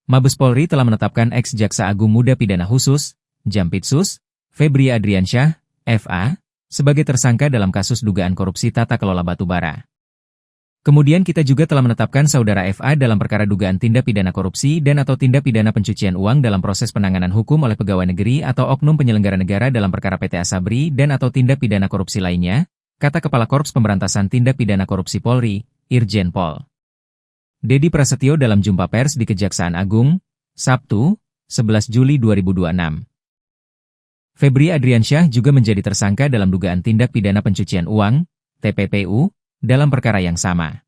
Mabes Polri telah menetapkan ex-Jaksa Agung Muda Pidana Khusus, Jampitsus, Febri Adriansyah, FA, sebagai tersangka dalam kasus dugaan korupsi tata kelola batubara. Kemudian kita juga telah menetapkan saudara FA dalam perkara dugaan tindak pidana korupsi dan atau tindak pidana pencucian uang dalam proses penanganan hukum oleh pegawai negeri atau oknum penyelenggara negara dalam perkara PT Asabri dan atau tindak pidana korupsi lainnya, kata Kepala Korps Pemberantasan Tindak Pidana Korupsi Polri, Irjen Pol Dedi Prasetyo dalam jumpa pers di Kejaksaan Agung, Sabtu, 11 Juli 2026. Febri Adriansyah juga menjadi tersangka dalam dugaan tindak pidana pencucian uang, TPPU, dalam perkara yang sama.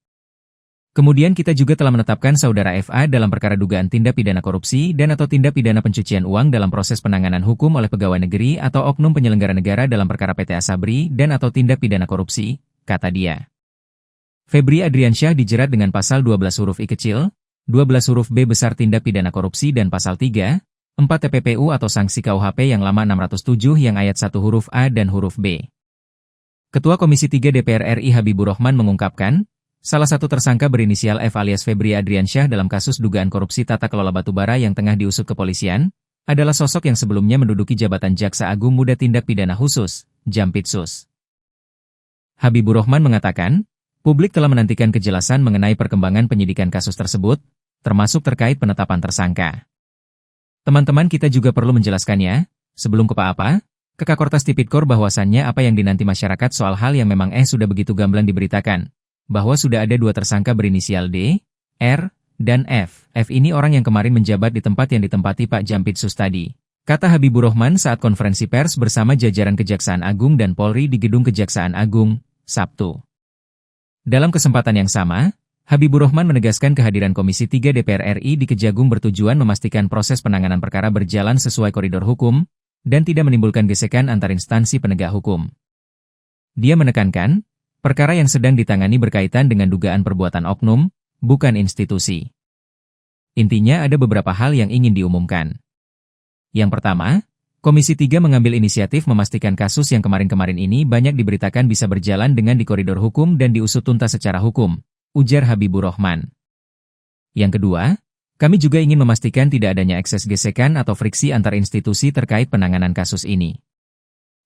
Kemudian kita juga telah menetapkan saudara FA dalam perkara dugaan tindak pidana korupsi dan atau tindak pidana pencucian uang dalam proses penanganan hukum oleh pegawai negeri atau oknum penyelenggara negara dalam perkara PT Asabri dan atau tindak pidana korupsi, kata dia. Febri Adriansyah dijerat dengan pasal 12 huruf I kecil, 12 huruf B besar tindak pidana korupsi dan pasal 3, 4 TPPU atau sanksi KUHP yang lama 607 yang ayat 1 huruf A dan huruf B. Ketua Komisi 3 DPR RI Habibur Rahman mengungkapkan, salah satu tersangka berinisial F alias Febri Adriansyah dalam kasus dugaan korupsi tata kelola batubara yang tengah diusut kepolisian, adalah sosok yang sebelumnya menduduki jabatan Jaksa Agung Muda Tindak Pidana Khusus, Jampitsus. Habibur Rahman mengatakan, publik telah menantikan kejelasan mengenai perkembangan penyidikan kasus tersebut, termasuk terkait penetapan tersangka. Teman-teman kita juga perlu menjelaskannya, sebelum ke apa, ke Kakortas Tipikor bahwasannya apa yang dinanti masyarakat soal hal yang memang sudah begitu gamblang diberitakan, bahwa sudah ada 2 tersangka berinisial D, R, dan F. F ini orang yang kemarin menjabat di tempat yang ditempati Pak Jampitsus tadi, kata Habibur Rahman saat konferensi pers bersama jajaran Kejaksaan Agung dan Polri di Gedung Kejaksaan Agung, Sabtu. Dalam kesempatan yang sama, Habibur Rahman menegaskan kehadiran Komisi 3 DPR RI di Kejagung bertujuan memastikan proses penanganan perkara berjalan sesuai koridor hukum, dan tidak menimbulkan gesekan antar instansi penegak hukum. Dia menekankan, perkara yang sedang ditangani berkaitan dengan dugaan perbuatan oknum, bukan institusi. Intinya ada beberapa hal yang ingin diumumkan. Yang pertama, Komisi 3 mengambil inisiatif memastikan kasus yang kemarin-kemarin ini banyak diberitakan bisa berjalan dengan di koridor hukum dan diusut tuntas secara hukum, ujar Habibur Rahman. Yang kedua, kami juga ingin memastikan tidak adanya ekses gesekan atau friksi antar institusi terkait penanganan kasus ini.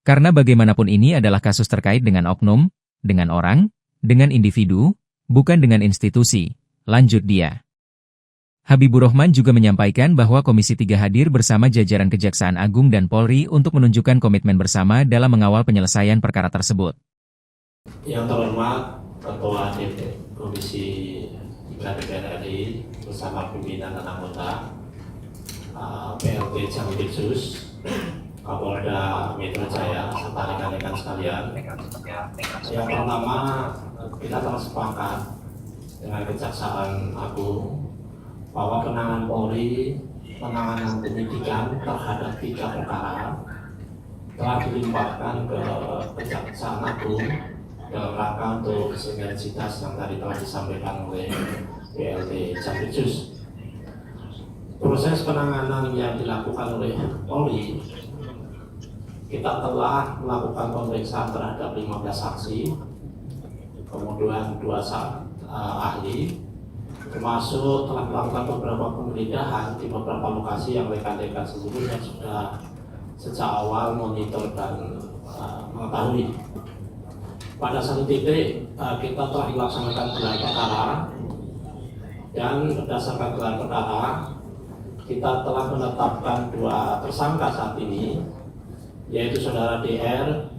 Karena bagaimanapun ini adalah kasus terkait dengan oknum, dengan orang, dengan individu, bukan dengan institusi, lanjut dia. Habibur Rahman juga menyampaikan bahwa Komisi 3 hadir bersama jajaran Kejaksaan Agung dan Polri untuk menunjukkan komitmen bersama dalam mengawal penyelesaian perkara tersebut. Yang terhormat Ketua Komisi 3 DPR RI bersama pimpinan dan anggota PLT Jampitsus, Kapolda Metro Jaya, serta rekan-rekan sekalian. Yang pertama, kita telah sepakat dengan Kejaksaan Agung bahwa penanganan Polri, penanganan penyidikan terhadap 3 perkara telah dilimpahkan ke Kejaksaan Agung dalam rangka untuk sinergitas yang tadi telah disampaikan oleh PLT Jampitsus. Proses penanganan yang dilakukan oleh Polri, kita telah melakukan pemeriksaan terhadap 15 saksi, kemudian 2 ahli, termasuk telah melakukan beberapa penggeledahan di beberapa lokasi yang rekan-rekan sebelumnya sudah sejak awal monitor dan mengetahui. Pada satu titik kita telah melaksanakan gelar perkara, dan berdasarkan gelar perkara kita telah menetapkan 2 tersangka saat ini, yaitu saudara DR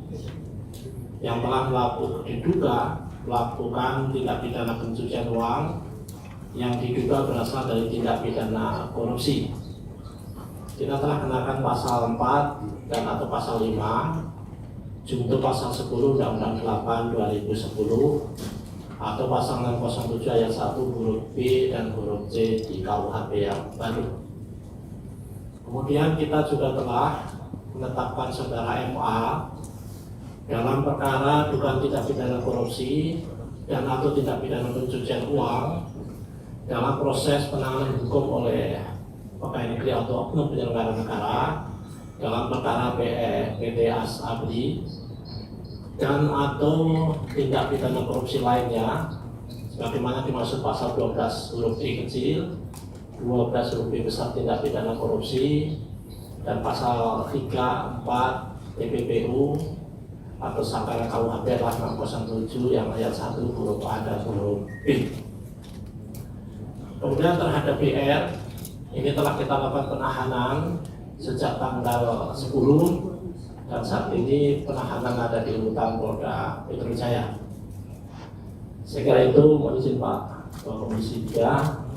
yang telah diduga melakukan tindak pidana pencucian uang yang diduga berasal dari tindak pidana korupsi. Kita telah kenakan pasal 4 dan atau pasal 5 junto pasal 10 Undang-Undang 8 2010 atau pasal 607 ayat 1 huruf B dan huruf C di KUHP yang baru. Kemudian kita juga telah menetapkan saudara MA dalam perkara dugaan tindak pidana korupsi dan atau tindak pidana pencucian uang dalam proses penanganan hukum oleh pegawai negeri atau oknum penyelenggara negara dalam perkara PT Asabri dan atau tindak pidana korupsi lainnya sebagaimana dimaksud pasal 12 huruf I kecil 12 huruf B besar tindak pidana korupsi, dan pasal 3, 4 TPPU atau sangkaan KUHP adalah 607 yang ayat 1 huruf A dan huruf B. Kemudian terhadap BR, ini telah kita lakukan penahanan sejak tanggal 10 dan saat ini penahanan ada di rutan Polda Metro Jaya. Saya kira itu, mohon izin Pak Ketua Komisi 3.